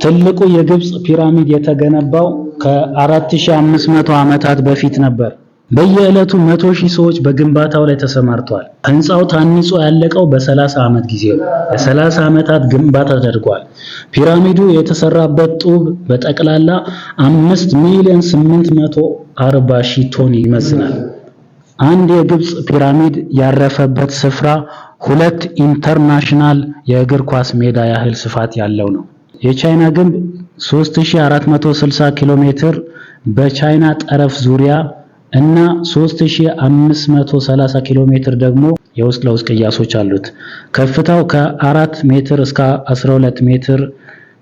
ትልቁ የግብጽ ፒራሚድ የተገነባው ከ4500 ዓመታት በፊት ነበር። በየዕለቱ 100,000 ሰዎች በግንባታው ላይ ተሰማርተዋል። ህንጻው ታንጾ ያለቀው በ30 ዓመት ጊዜ ነው። ለ30 ዓመታት ግንባታ ተደርጓል። ፒራሚዱ የተሰራበት ጡብ በጠቅላላ 5,840,000 ቶን ይመዝናል። አንድ የግብጽ ፒራሚድ ያረፈበት ስፍራ 2 ኢንተርናሽናል የእግር ኳስ ሜዳ ያህል ስፋት ያለው ነው። የቻይና ግንብ 3460 ኪሎ ሜትር በቻይና ጠረፍ ዙሪያ እና 3530 ኪሎ ሜትር ደግሞ የውስጥ ለውስጥ ቅያሶች አሉት። ከፍታው ከ4 ሜትር እስከ 12 ሜትር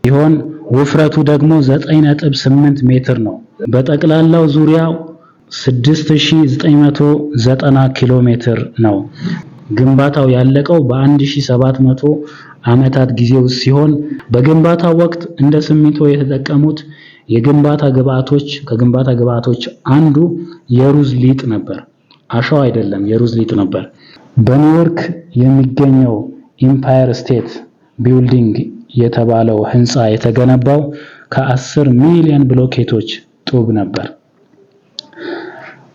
ሲሆን ውፍረቱ ደግሞ 9.8 ሜትር ነው። በጠቅላላው ዙሪያው 6990 ኪሎ ሜትር ነው። ግንባታው ያለቀው በ1700 ዓመታት ጊዜ ውስጥ ሲሆን በግንባታው ወቅት እንደ ሲሚንቶ የተጠቀሙት ከግንባታ ግብአቶች አንዱ የሩዝ ሊጥ ነበር። አሸዋ አይደለም፣ የሩዝ ሊጥ ነበር። በኒውዮርክ የሚገኘው ኢምፓየር ስቴት ቢልዲንግ የተባለው ህንጻ የተገነባው ከ10 ሚሊዮን ብሎኬቶች ጡብ ነበር።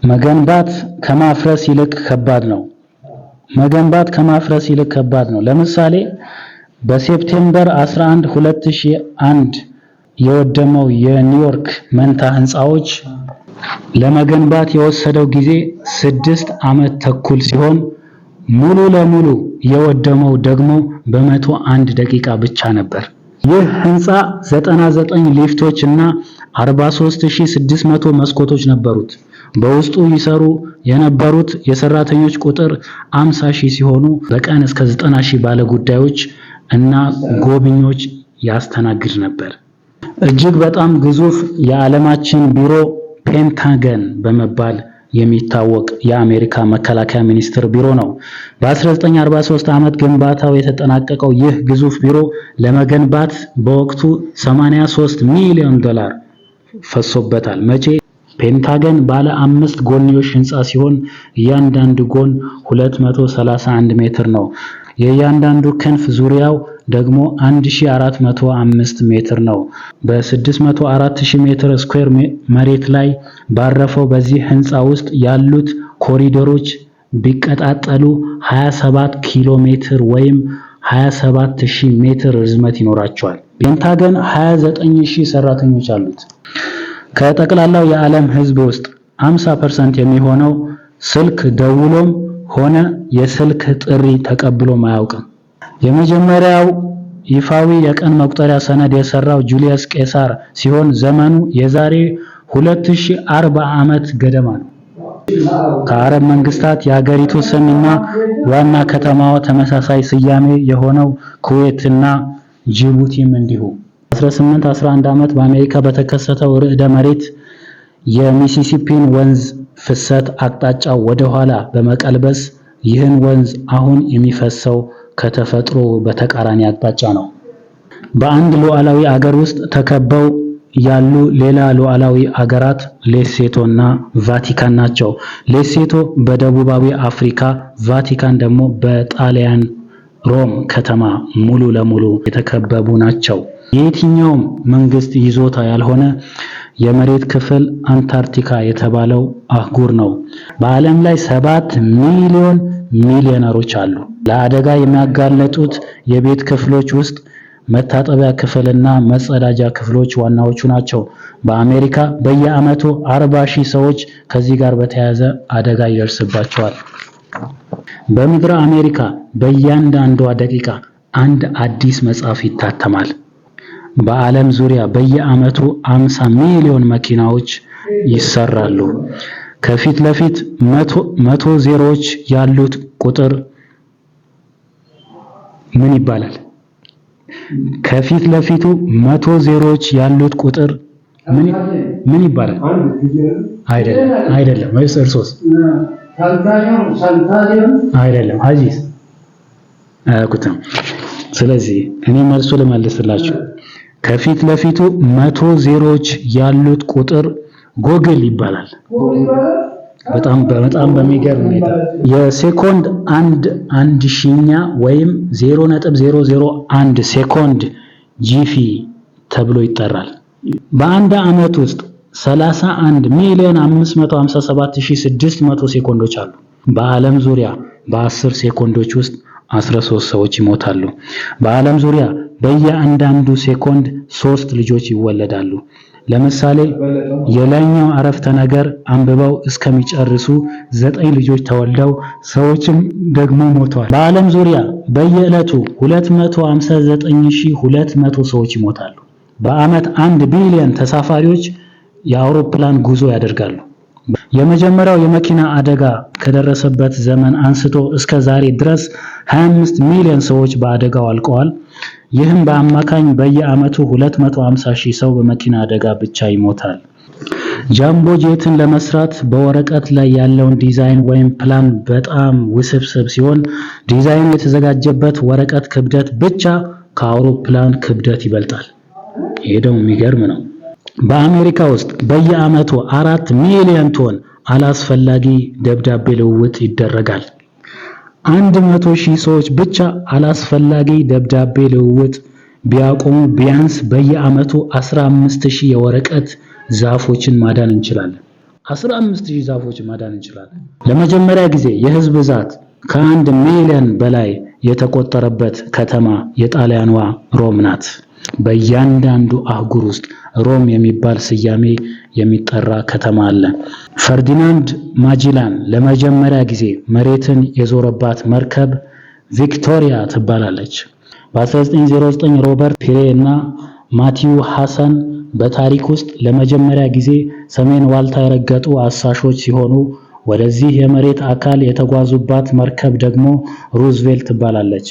መገንባት ከማፍረስ ይልቅ ከባድ ነው። ለምሳሌ በሴፕቴምበር 11 2001 የወደመው የኒውዮርክ መንታ ህንጻዎች ለመገንባት የወሰደው ጊዜ 6 ዓመት ተኩል ሲሆን ሙሉ ለሙሉ የወደመው ደግሞ በ101 ደቂቃ ብቻ ነበር። ይህ ህንጻ 99 ሊፍቶች እና 43600 መስኮቶች ነበሩት። በውስጡ ይሰሩ የነበሩት የሰራተኞች ቁጥር 50,000 ሲሆኑ በቀን እስከ 90,000 ባለጉዳዮች እና ጎብኚዎች ያስተናግድ ነበር። እጅግ በጣም ግዙፍ የዓለማችን ቢሮ ፔንታገን በመባል የሚታወቅ የአሜሪካ መከላከያ ሚኒስቴር ቢሮ ነው። በ1943 ዓመት ግንባታው የተጠናቀቀው ይህ ግዙፍ ቢሮ ለመገንባት በወቅቱ $83 ሚሊዮን ፈሶበታል። መቼ? ፔንታገን ባለ 5 ጎንዮሽ ህንጻ ሲሆን እያንዳንዱ ጎን 231 ሜትር ነው። የእያንዳንዱ ክንፍ ዙሪያው ደግሞ 1405 ሜትር ነው። በ604,000 ሜትር ስኩዌር መሬት ላይ ባረፈው በዚህ ህንጻ ውስጥ ያሉት ኮሪዶሮች ቢቀጣጠሉ 27 ኪሎ ሜትር ወይም 27000 ሜትር ርዝመት ይኖራቸዋል። ፔንታገን 29000 ሰራተኞች አሉት። ከጠቅላላው የዓለም ህዝብ ውስጥ 50% የሚሆነው ስልክ ደውሎም ሆነ የስልክ ጥሪ ተቀብሎም አያውቅም። የመጀመሪያው ይፋዊ የቀን መቁጠሪያ ሰነድ የሰራው ጁሊየስ ቄሳር ሲሆን ዘመኑ የዛሬ 2040 ዓመት ገደማ ነው። ከአረብ መንግስታት የሀገሪቱ ስምና ዋና ከተማዋ ተመሳሳይ ስያሜ የሆነው ኩዌትና ጅቡቲም እንዲሁ። 1811 ዓመት በአሜሪካ በተከሰተው ርዕደ መሬት የሚሲሲፒን ወንዝ ፍሰት አቅጣጫው ወደ ኋላ በመቀልበስ ይህን ወንዝ አሁን የሚፈሰው ከተፈጥሮ በተቃራኒ አቅጣጫ ነው። በአንድ ሉዓላዊ አገር ውስጥ ተከበው ያሉ ሌላ ሉዓላዊ አገራት ሌሴቶና ቫቲካን ናቸው። ሌሴቶ በደቡባዊ አፍሪካ፣ ቫቲካን ደግሞ በጣሊያን ሮም ከተማ ሙሉ ለሙሉ የተከበቡ ናቸው። የየትኛውም መንግስት ይዞታ ያልሆነ የመሬት ክፍል አንታርክቲካ የተባለው አህጉር ነው። በዓለም ላይ 7 ሚሊዮን ሚሊዮነሮች አሉ። ለአደጋ የሚያጋለጡት የቤት ክፍሎች ውስጥ መታጠቢያ ክፍልና መጸዳጃ ክፍሎች ዋናዎቹ ናቸው። በአሜሪካ በየዓመቱ 40,000 ሰዎች ከዚህ ጋር በተያያዘ አደጋ ይደርስባቸዋል። በምድረ አሜሪካ በእያንዳንዷ ደቂቃ አንድ አዲስ መጽሐፍ ይታተማል። በዓለም ዙሪያ በየዓመቱ 50 ሚሊዮን መኪናዎች ይሰራሉ። ከፊት ለፊት 100 ዜሮዎች ያሉት ቁጥር ምን ይባላል? ከፊት ለፊቱ 100 ዜሮዎች ያሉት ቁጥር ምን ይባላል? አይደለም። ወይስ እርሶስ? አይደለም። ሀጂስ አያውቁትም። ስለዚህ እኔ መልሱ ልመልስላችሁ። ከፊት ለፊቱ 100 ዜሮዎች ያሉት ቁጥር ጎግል ይባላል። በጣም በሚገርም ሁኔታ የሴኮንድ አንድ ሺኛ ወይም 0.001 ሴኮንድ ጂፊ ተብሎ ይጠራል። በአንድ ዓመት ውስጥ 31,557,600 ሴኮንዶች አሉ። በዓለም ዙሪያ በ10 ሴኮንዶች ውስጥ 13 ሰዎች ይሞታሉ። በዓለም ዙሪያ በየአንዳንዱ ሴኮንድ 3 ልጆች ይወለዳሉ። ለምሳሌ የላይኛው አረፍተ ነገር አንብበው እስከሚጨርሱ 9 ልጆች ተወልደው ሰዎችም ደግሞ ሞተዋል። በዓለም ዙሪያ በየዕለቱ 259,200 ሰዎች ይሞታሉ። በዓመት 1 ቢሊዮን ተሳፋሪዎች የአውሮፕላን ጉዞ ያደርጋሉ። የመጀመሪያው የመኪና አደጋ ከደረሰበት ዘመን አንስቶ እስከ ዛሬ ድረስ 25 ሚሊዮን ሰዎች በአደጋው አልቀዋል። ይህም በአማካኝ በየዓመቱ 250,000 ሰው በመኪና አደጋ ብቻ ይሞታል። ጃምቦ ጄትን ለመስራት በወረቀት ላይ ያለውን ዲዛይን ወይም ፕላን በጣም ውስብስብ ሲሆን ዲዛይኑ የተዘጋጀበት ወረቀት ክብደት ብቻ ከአውሮፕላን ክብደት ይበልጣል። ይሄ ደግሞ የሚገርም ነው። በአሜሪካ ውስጥ በየዓመቱ 4 ሚሊዮን ቶን አላስፈላጊ ደብዳቤ ልውውጥ ይደረጋል። 100,000 ሰዎች ብቻ አላስፈላጊ ደብዳቤ ልውውጥ ቢያቆሙ ቢያንስ በየዓመቱ 15,000 የወረቀት ዛፎችን ማዳን እንችላለን። 15,000 ዛፎችን ማዳን እንችላለን። ለመጀመሪያ ጊዜ የህዝብ ብዛት ከ1 ሚሊዮን በላይ የተቆጠረበት ከተማ የጣሊያኗ ሮም ናት። በእያንዳንዱ አህጉር ውስጥ ሮም የሚባል ስያሜ የሚጠራ ከተማ አለ። ፈርዲናንድ ማጂላን ለመጀመሪያ ጊዜ መሬትን የዞረባት መርከብ ቪክቶሪያ ትባላለች። በ1909 ሮበርት ፒሬ እና ማቲው ሃሰን በታሪክ ውስጥ ለመጀመሪያ ጊዜ ሰሜን ዋልታ የረገጡ አሳሾች ሲሆኑ ወደዚህ የመሬት አካል የተጓዙባት መርከብ ደግሞ ሩዝቬልት ትባላለች።